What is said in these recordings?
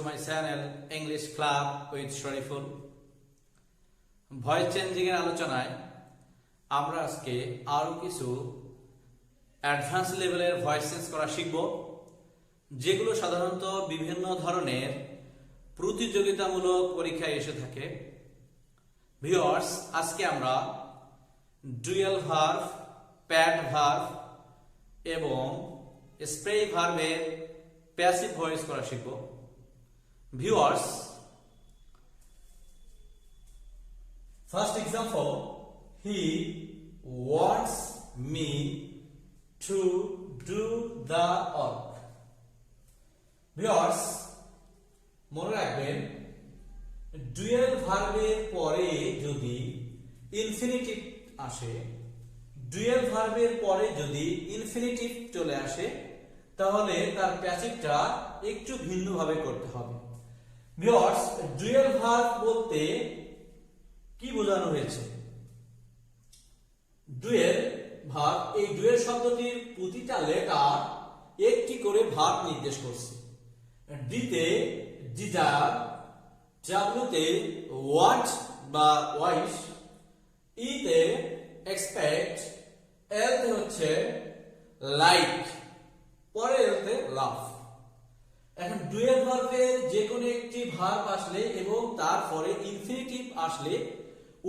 my channel English Club with Shariful. Voice changing এর আলোচনায় আমরা আজকে আরো কিছু অ্যাডভান্স লেভেলের ভয়েস চেঞ্জ করা শিখব, যেগুলো সাধারণত বিভিন্ন ধরনের প্রতিযোগিতামূলক পরীক্ষায় এসে থাকে। ভিউয়ার্স, আজকে আমরা ডুয়াল ভার্ব, প্যাড ভার্ব এবং স্প্রে ভার্বের প্যাসিভ ভয়েস করা শিখব। Viewers, first example, he wants me to do the work. Viewers, মনে রাখবেন, ডুয়াল ভার্বের পরে যদি ইনফিনিটিভ আসে, ডুয়াল ভার্বের পরে যদি ইনফিনিটিভ চলে আসে, তাহলে তার প্যাসিভটা একটু ভিন্নভাবে করতে হবে। ভিউয়ার্স, ডুয়াল ভার্ব বলতে কি বোঝানো হয়েছে? ডুয়াল ভার্ব, এই ডুয়াল শব্দটির প্রতিটা লেটার একটি করে ভার্ব নির্দেশ করছে। ডিতে ডিজায়ার, ডাব্লিউতে ওয়ান্ট বা ওয়াইশ, ইতে এক্সপেক্ট, এলতে হচ্ছে লাইক, পরে এলতে লাভ। এখন ডুয়াল ভার্বের যে কোনো একটি ভার্ব আসলে এবং তারপরে ইনফিনিটিভ আসলে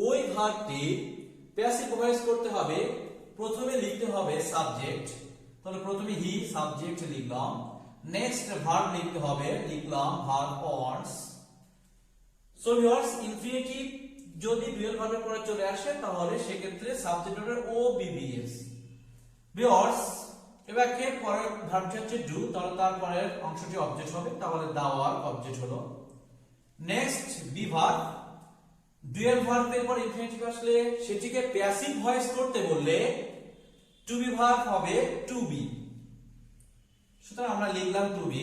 ওই ভার্বটি প্যাসিভ ভয়েস করতে হবে। প্রথমে লিখতে হবে সাবজেক্ট, তাহলে প্রথমে হি সাবজেক্ট লিখলাম, নেক্সট ভার্ব লিখতে হবে, লিখলাম verb wants. So viewers, infinitive যদি ডুয়াল ভার্বের পরে চলে আসে তাহলে সেক্ষেত্রে সাবজেক্ট হবে ও বিবিএস। ভিউয়ার্স, এবার কে পরের ভার্বটি হচ্ছে ডু, তাহলে তারপরের অংশটি অবজেক্ট হবে, তাহলে দা ওয়ার্ক অবজেক্ট হলো। নেক্সট বি ভার্ব, ডুয়াল ভার্বের পর ইনফিনিটিভ আসলে সেটিকে প্যাসিভ ভয়েস করতে বললে টু বি ভার্ব হবে টু বি, সুতরাং আমরা লিখলাম টু বি।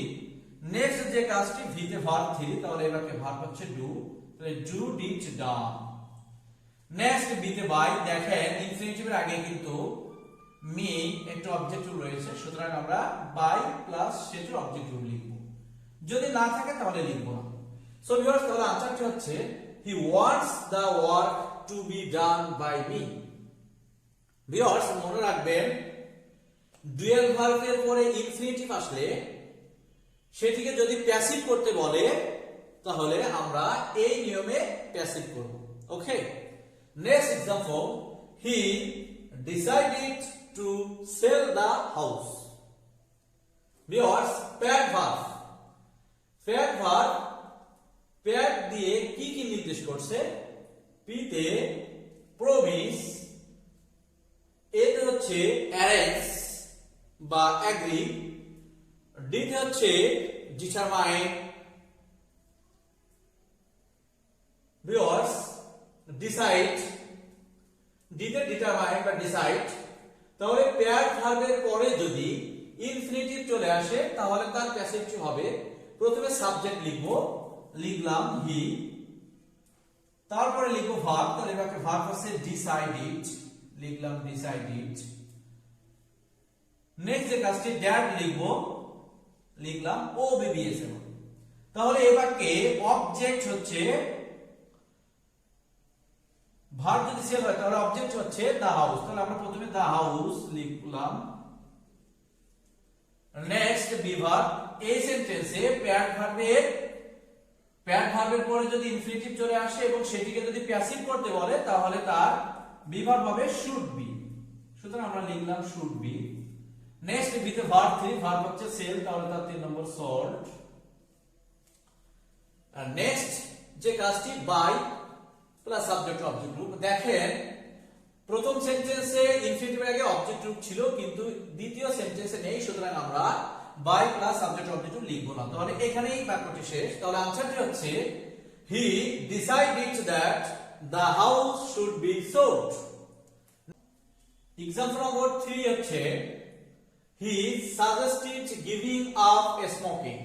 নেক্সট যে কাজটি ভিতে ভার্ব 3, তাহলে এবারে ভার্ব হচ্ছে ডু, তাহলে ডু ডিড ডান। নেক্সট বিতে বাই, দেখেন ইনফিনিটিভের আগে কিন্তু মি একটা অবজেক্ট রুল রয়েছে, সুতরাং আমরা বাই প্লাস সেটির অবজেক্ট রুল লিখব। যদি না থাকে তাহলে লিখব না। সো ভিউয়ার্স, তাহলে আনসারটি হচ্ছে he wants the work to be done by me. Viewers, মনে রাখবেন, ডুয়াল ভার্বের পরে ইনফিনিটিভ আসলে সেটিকে যদি প্যাসিভ করতে বলে তাহলে আমরা এই নিয়মে প্যাসিভ করব। Okay, next example, he decided to sell the house. Viewers, pad verb, pad verb, pad দিয়ে কি কি নির্দেশ করছে? P তে promise, A তে হচ্ছে arrange বা agree, D তে হচ্ছে determine. Viewers, decide, D তে determine বা decide। তাহলে প্যাড ভার্বের পরে যদি ইনফিনিটিভ চলে আসে তাহলে তার প্যাসিভটি হবে, প্রথমে সাবজেক্ট লিখব, লিখলাম হি, তারপরে লিখব ভার্ব, তাহলে এবারে ভার্ব হচ্ছে ডিসাইডেড, লিখলাম ডিসাইডেড। নেক্সট যে কাজটি ড্যাড লিখব, লিখলাম ও বিবিএস। তাহলে এবারে অবজেক্ট হচ্ছে, ভার্ব যদি সেল হয় তাহলে অবজেক্ট হচ্ছে দা হাউস, তাহলে আমরা প্রথমে দা হাউস লিখলাম। নেক্সট বি ভার্ব, এই সেন্টেন্সে প্যাড ভার্বের পরে যদি ইনফিনিটিভ চলে আসে এবং সেটিকে যদি প্যাসিভ করতে বলে তাহলে তার বি ভার্ব হবে শুড বি, সুতরাং আমরা লিখলাম শুড বি। নেক্সট বি তে ভার্ব 3, ভার্ব হচ্ছে সেল, তাহলে তার 3 নম্বর সোল্ড। আর নেক্সট যে কাজটি by plus subject object group. দেখেন, প্রথম সেন্টেন্সে ইনফিনিটিভের আগে অবজেক্ট গ্রুপ ছিল কিন্তু দ্বিতীয় সেন্টেন্সে নেই, সুতরাং আমরা by plus subject object group লিখব না। তাহলে এখানেই বাক্যটি শেষ। তাহলে আনসারটি হচ্ছে he decided that the house should be sold. Example number 3 হচ্ছে he suggested giving up smoking.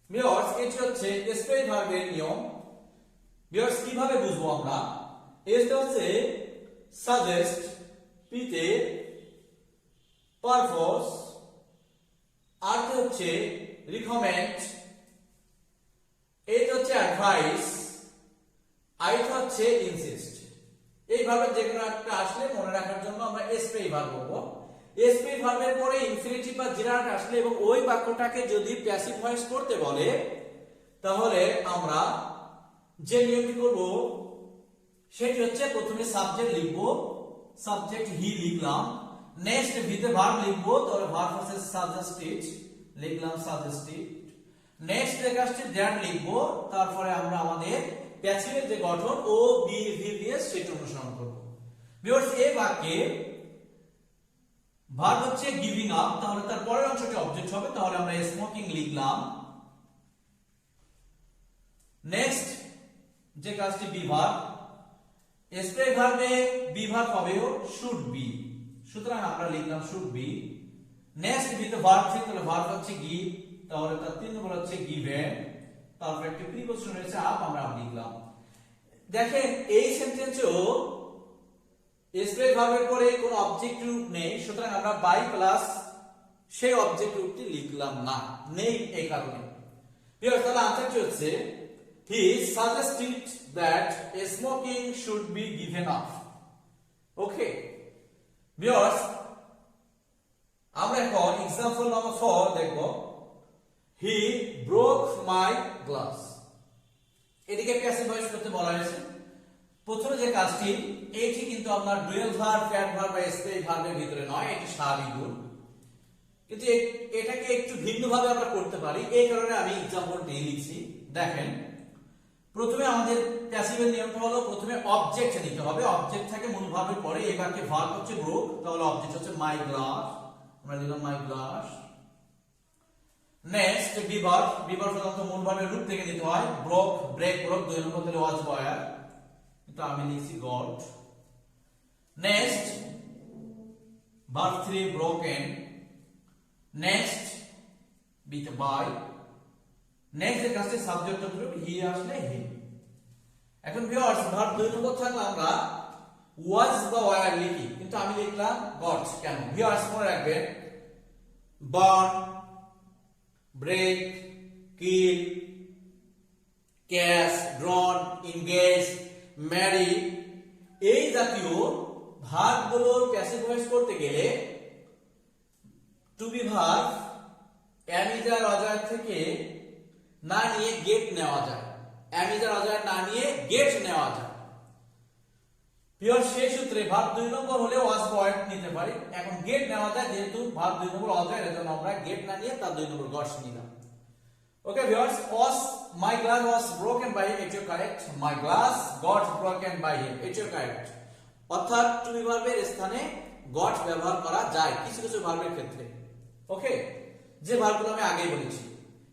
Viewers, এটি হচ্ছে স্প্রে ভার্বের নিয়ম। ভিউয়ার্স, কিভাবে বুঝবো আমরা? এসটা হচ্ছে সাজেস্ট, পিতে পারপোজ, আর হচ্ছে রিকমেন্ড, এই হচ্ছে অ্যাডভাইস, আইটা হচ্ছে ইনসিস্ট। এইভাবে যে কোনো একটা আসলে মনে রাখার জন্য আমরা এসপি ভার্ব বলবো। এসপি ভার্বের পরে ইনফিনিটিভ বা জিরাট আসলে এবং ওই বাক্যটাকে যদি প্যাসিভ ভয়েস করতে বলে তাহলে আমরা যে নিয়মটি করব সেটি হচ্ছে প্রথমে সাবজেক্ট লিখব, সাবজেক্ট হি লিখলাম, নেক্সট ভিতে ভার্ব লিখব, তাহলে ভার্ব হচ্ছে সাজেস্টেড লিখলাম সাজেস্টেড, নেক্সট লেখা আসছে দ্যাট লিখব, তারপরে আমরা আমাদের প্যাসিভের যে গঠন ও বি ভি দিয়ে সেটা অনুসরণ করব। ভিউয়ার্স এই বাক্যে ভার্ব হচ্ছে গিভিং আপ, তাহলে তার পরের অংশটি অবজেক্ট হবে, তাহলে আমরা স্মোকিং লিখলাম। নেক্সট যে কাজটি বি ভার্ব, স্প্রে ভার্বে বি ভার্ব হবে শুড বি, সুতরাং আমরা লিখলাম শুড বি। নেক্সট বি তো ভার্ব ছিল, তাহলে ভার্ব হচ্ছে গিভ, তাহলে তার 3 নম্বর হচ্ছে গিভেন, তারপর একটা প্রিপোজিশন রয়েছে আপ, আমরা আপ লিখলাম। দেখেন এই সেন্টেন্সেও স্প্রে ভার্বের পরে কোনো অবজেক্ট রূপ নেই, সুতরাং আমরা বাই প্লাস সেই অবজেক্ট রূপটি লিখলাম না, নেই এই কারণে। ভিউয়ার্স তাহলে আনসারটি হচ্ছে he suggested that a smoking should be given up. Okay viewers, আমরা এখন এক্সাম্পল নাম্বার 4 দেখব। he broke my glass, এদিকে প্যাসিভ ভয়েস করতে বলা হয়েছে। প্রথমে যে কাজটি এটি কিন্তু আপনার ডুয়াল ভার্ব, প্যাড ভার্ব বা স্পেস ভার্বের ভিতরে নয়, এটি স্বাভাবিক গুণ, কিন্তু এটাকে একটু ভিন্নভাবে আমরা করতে পারি, এই কারণে আমি এক্সাম্পলটি লিখছি। দেখেন প্রথমে আমাদের প্যাসিভের নিয়মটা হলো প্রথমে অবজেক্ট নিতে হবে, অবজেক্ট থাকে মূল ভার্বের পরে, এই বাক্যে ভার্ব হচ্ছে ব্রোক, তাহলে অবজেক্ট হচ্ছে মাই গ্লাস, আমরা দিলাম my glass. Next be verb, be verb সাধারণত মূল ভার্বের রূপ থেকে নিতে হয়, ব্রোক ব্রেক ব্রোক, 2 নম্বর তাহলে ওয়াজ বয়ার, কিন্তু আমি লিখছি got. Next verb 3 broken, next be the by, next এর কাছে সাবজেক্ট গ্রুপ হি আসলে হি। এখন ভিউয়ার্স ভার্ব 2 নম্বর থাকলে আমরা ওয়াজ বা ওয়্যার লিখি, কিন্তু আমি লিখলাম গট। কেন? ভিউয়ার্স মনে রাখবেন বার্ন, ব্রেক, কিল, ক্যাশ, ড্রন, এনগেজ, ম্যারি এই জাতীয় ভার্বগুলোর প্যাসিভ ভয়েস করতে গেলে two be verb am is are Ozer থেকে না নিয়ে গেট নেওয়া যায়, অ্যামিজার অজার না নিয়ে গেট নেওয়া যায়। পিওর সেই সূত্রে ভার্ব 2 নম্বর হলে ওয়াজ পয়েন্ট নিতে পারি, এখন গেট নেওয়া যায় যেহেতু ভার্ব 2 নম্বর অজার, এজন্য আমরা গেট না নিয়ে তার 2 নম্বর গটস নিলাম। Okay viewers, was my glass was broken by him, it's correct, my glass got broken by him, it's correct। অর্থাৎ টু বি ভার্বের স্থানে গট ব্যবহার করা যায় কিছু কিছু ভার্বের ক্ষেত্রে। ওকে, যে ভার্বগুলো আমি আগেই বলেছি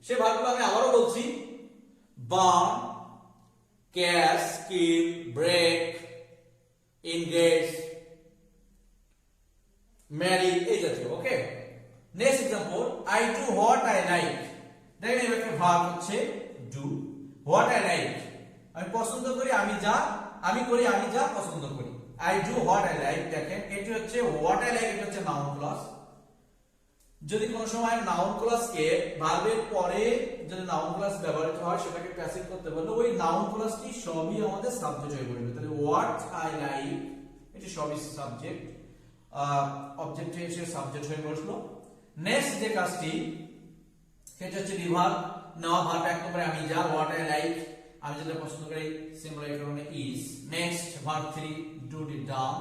সে ভার্বগুলো আমি আবারও বলছি, burn, cash, kill, break, engage, marry এই জাতীয়। Okay, next example, I do what I like. দেখেন এর একটা ভার্ব হচ্ছে ডু, হোয়াট আই লাইক আমি পছন্দ করি, আমি যা আমি করি, আমি যা পছন্দ করি, I do what I like. দেখেন এটি হচ্ছে হোয়াট আই লাইক, এটা হচ্ছে নাউন ক্লজ। যদি কোন সময় নাউন ক্লজকে ভার্বের পরে যদি নাউন ক্লজ ব্যবহৃত হয় সেটাকে প্যাসিভ করতে বললে ওই নাউন ক্লজটি সবই আমাদের সাবজেক্ট হয়ে পড়বে। তাহলে হোয়াট আই লাইক এটি সবই সাবজেক্ট, অবজেক্টে এসে সাবজেক্ট হয়ে বসলো। নেক্সট যে কাজটি সেটা হচ্ছে রিভার্ব নেওয়া, ভার্ব এক নম্বরে আমি যা, হোয়াট আই লাইক আমি যেটা পছন্দ করি, সিম্পল এর কারণে is. Next verb 3 do did done,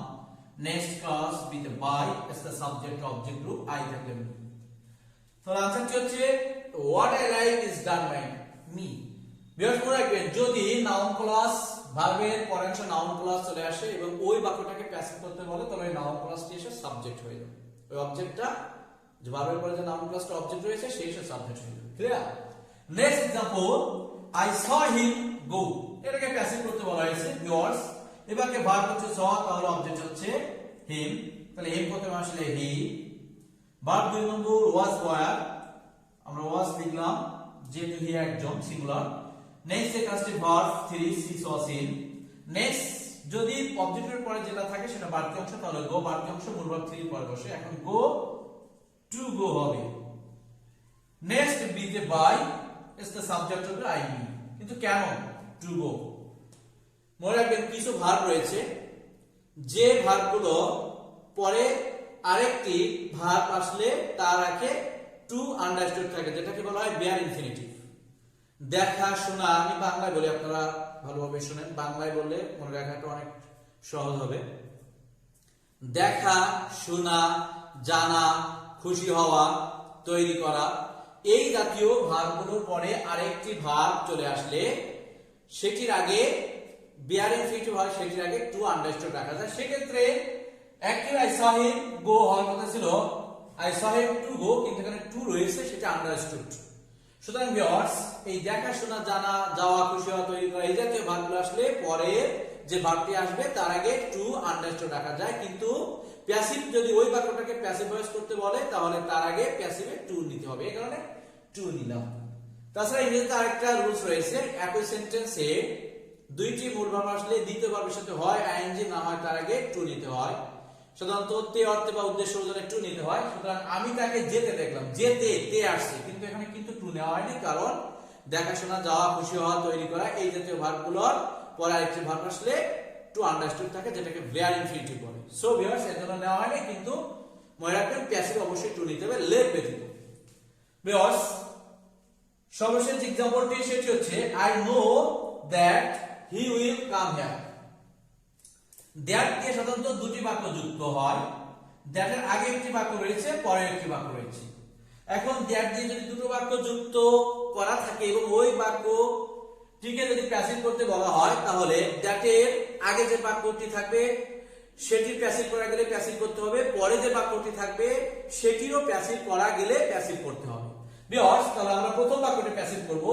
next clause with by এস the subject object group, I থাকলে মি। তো আনসারটি হচ্ছে what I like is done by me. বিয়ার মনে রাখবেন যদি নাউন ক্লজ ভার্বের পরের অংশে নাউন ক্লজ চলে আসে এবং ওই বাক্যটাকে প্যাসিভ করতে বলে তাহলে ওই নাউন ক্লজটি এসে সাবজেক্ট হয়ে যাবে, ওই অবজেক্টটা যে ভার্বের পরে যে নাউন ক্লজটা অবজেক্ট রয়েছে সেই এসে সাবজেক্ট হয়ে যাবে। Clear? Next example, I saw him go, এটাকে প্যাসিভ করতে বলা হয়েছে ভিউয়ার্স। এবারে ভার্ব হচ্ছে স, তাহলে অবজেক্ট হচ্ছে হিম, তাহলে হিম করতে আসলে হি। ভার্ব 2 নম্বর ওয়াজ ওয়্যার, আমরা ওয়াজ লিখলাম যেহেতু হি একজন সিঙ্গুলার। নেক্সট এর কাজটি ভার্ব 3 সি স সিন। নেক্সট যদি অবজেক্টের পরে যেটা থাকে সেটা বাড়তি অংশ, তাহলে গো বাড়তি অংশ মূল ভার্ব 3 এর পরে বসে, এখন গো টু গো হবে। নেক্সট বি তে বাই ইজ দ্য সাবজেক্ট হবে আই মি, কিন্তু কেন টু গো? মনে রাখবেন কিছু ভার্ব রয়েছে যে ভার্বগুলো পরে আরেকটি ভার্ব আসলে তার আগে টু আন্ডারস্টুড থাকে, যেটাকে বলা হয় বেয়ার ইনফিনিটিভ। দেখা শোনা, আমি বাংলায় বলি, আপনারা ভালোভাবে শুনেন, বাংলায় বললে মনে রাখাটা অনেক সহজ হবে। দেখা, শোনা, জানা, খুশি হওয়া, তৈরি করা, এই জাতীয় ভার্বগুলোর পরে আরেকটি ভার্ব চলে আসলে সেটির আগে বেয়ার ইনফিনিটিভ হয়, সেটির আগে টু আন্ডারস্টুড রাখা যায়। সেক্ষেত্রে অ্যাকচুয়ালি আই সহ হিম গো হওয়ার কথা ছিল আই সহ হিম টু গো, কিন্তু এখানে টু রয়েছে, সেটা আন্ডারস্টুড। সুতরাং ভিউয়ার্স, এই দেখাশোনা, জানা, যাওয়া, খুশি হওয়া, তৈরি করা, এই জাতীয় ভার্বগুলো আসলে পরে যে ভার্বটি আসবে তার আগে টু আন্ডারস্টুড রাখা যায়। কিন্তু প্যাসিভ যদি ওই বাক্যটাকে প্যাসিভ ভয়েস করতে বলে তাহলে তার আগে প্যাসিভে টু নিতে হবে, এই কারণে টু নিলাম। তাছাড়া ইংরেজিতে আরেকটা রুলস রয়েছে, একই সেন্টেন্সে দুইটি মূল ভার্ব আসলে দ্বিতীয় ভার্বের সাথে হয় আইএনজি, না হয় তার আগে টু নিতে হয়। সাধারণত তে অর্থে বা উদ্দেশ্য বোঝালে টু নিতে হয়। সুতরাং আমি তাকে যেতে দেখলাম, যেতে তে আসছে, কিন্তু এখানে কিন্তু টু নেওয়া হয়নি, কারণ দেখাশোনা, যাওয়া, খুশি হওয়া, তৈরি করা, এই জাতীয় ভার্বগুলোর পরে আরেকটি ভার্ব আসলে টু আন্ডারস্টুড থাকে, যেটাকে বেয়ার ইনফিনিটিভ বলে। সো ভিউয়ার্স, এর জন্য নেওয়া হয়নি, কিন্তু মনে রাখবেন প্যাসিভ অবশ্যই টু নিতে হবে, লেট ব্যতীত। ভিউয়ার্স, সর্বশেষ एग्जांपलটি সেটি হচ্ছে I know that he will come here. That দিয়ে সাধারণত দুটি বাক্য যুক্ত হয়, দ্যাট এর আগে একটি বাক্য রয়েছে, পরে একটি বাক্য রয়েছে। এখন দ্যাট দিয়ে যদি দুটো বাক্য যুক্ত করা থাকে এবং ওই বাক্যটিকে যদি প্যাসিভ করতে বলা হয়, তাহলে দ্যাট এর আগে যে বাক্যটি থাকবে সেটি প্যাসিভ করা গেলে প্যাসিভ করতে হবে, পরে যে বাক্যটি থাকবে সেটিও প্যাসিভ করা গেলে প্যাসিভ করতে হবে। ভিউয়ার্স, তাহলে আমরা প্রথম বাক্যটি প্যাসিভ করব।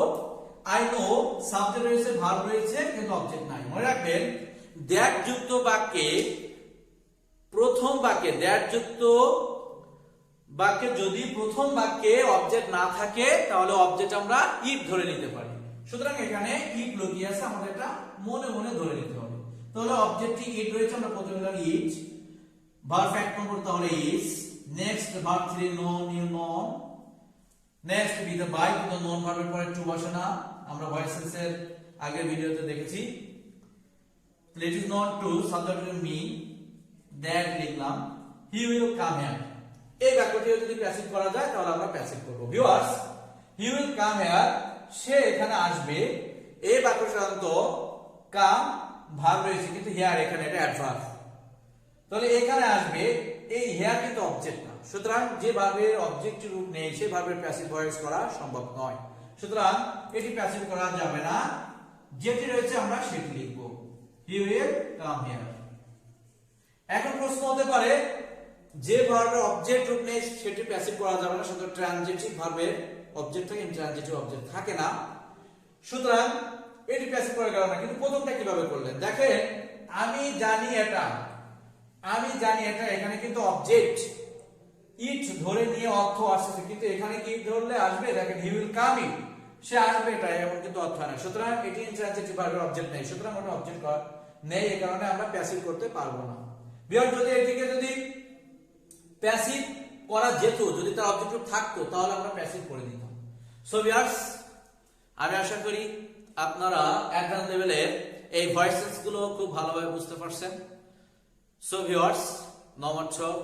আই নো, সাবজেক্ট রয়েছে, ভার্ব রয়েছে, কিন্তু অবজেক্ট নাই। মনে রাখবেন দ্যাট যুক্ত বাক্যে, প্রথম বাক্যে দ্যাট যুক্ত বাক্যে যদি প্রথম বাক্যে অবজেক্ট না থাকে তাহলে অবজেক্ট আমরা ইট ধরে নিতে পারি। সুতরাং এখানে ইট লুকিয়ে আছে, আমাদের এটা মনে মনে ধরে নিতে হবে। তাহলে অবজেক্টটি ইট রয়েছে, আমরা প্রথমে লিখলাম ইট, ভার্ব এক নম্বর তাহলে is, next verb 3 known, you known, next be the by, কিন্তু নোন ভার্বের পরে টু বসে না, আমরা ভয়েসেস এর আগের ভিডিওতে দেখেছি। It is not to, subject me, that লিখলাম, হি উইল কাম হিয়ার। এই বাক্যটি যদি প্যাসিভ করা যায় তাহলে আমরা প্যাসিভ করব। Viewers, he will come here, সে এখানে আসবে, এই বাক্য সাধারণত কাম ভার্ব রয়েছে, কিন্তু হিয়ার এখানে এটা অ্যাডভার্ব, তাহলে এখানে আসবে, এই হিয়ার কিন্তু অবজেক্ট না। সুতরাং যে ভার্বের অবজেক্টিভ রূপ নেই সেই ভার্বের প্যাসিভ ভয়েস করা সম্ভব নয়। সুতরাং এটি প্যাসিভ করা যাবে না, যেটি রয়েছে আমরা সেটি লিখব, হি উইল কাম হিয়ার। এখন প্রশ্ন হতে পারে যে ভার্বের অবজেক্ট রূপ নেই সেটি প্যাসিভ করা যাবে না, সুতরাং ট্রানজিটিভ ভার্বের অবজেক্ট থাকে, ইন্ট্রানজিটিভ অবজেক্ট থাকে না, সুতরাং এটি প্যাসিভ করা গেল না। কিন্তু প্রথমটা কিভাবে করলেন দেখেন, আমি জানি এটা, আমি জানি এটা, এখানে কিন্তু অবজেক্ট ইট ধরে নিয়ে অর্থ আসছে, কিন্তু এখানে কি ধরলে আসবে, দেখেন হি উইল কাম ইট, সে আসবে, এটা এমন কিন্তু অর্থ নেই। সুতরাং এটি ইন্ট্রানজিটিভ ভার্বের অবজেক্ট নেই, সুতরাং ওটা অবজেক্ট নেই, এই কারণে আমরা প্যাসিভ করতে পারবো না। বিয়ার যদি এটিকে যদি প্যাসিভ করা যেত, যদি তার অবজেক্টিভ থাকতো তাহলে আমরা প্যাসিভ করে দিতাম। সো ভিউয়ার্স, আমি আশা করি আপনারা অ্যাডভান্স লেভেলের এই ভয়েসেস গুলো খুব ভালোভাবে বুঝতে পারছেন। So viewers, no more talk,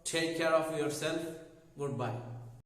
take care of yourself, goodbye.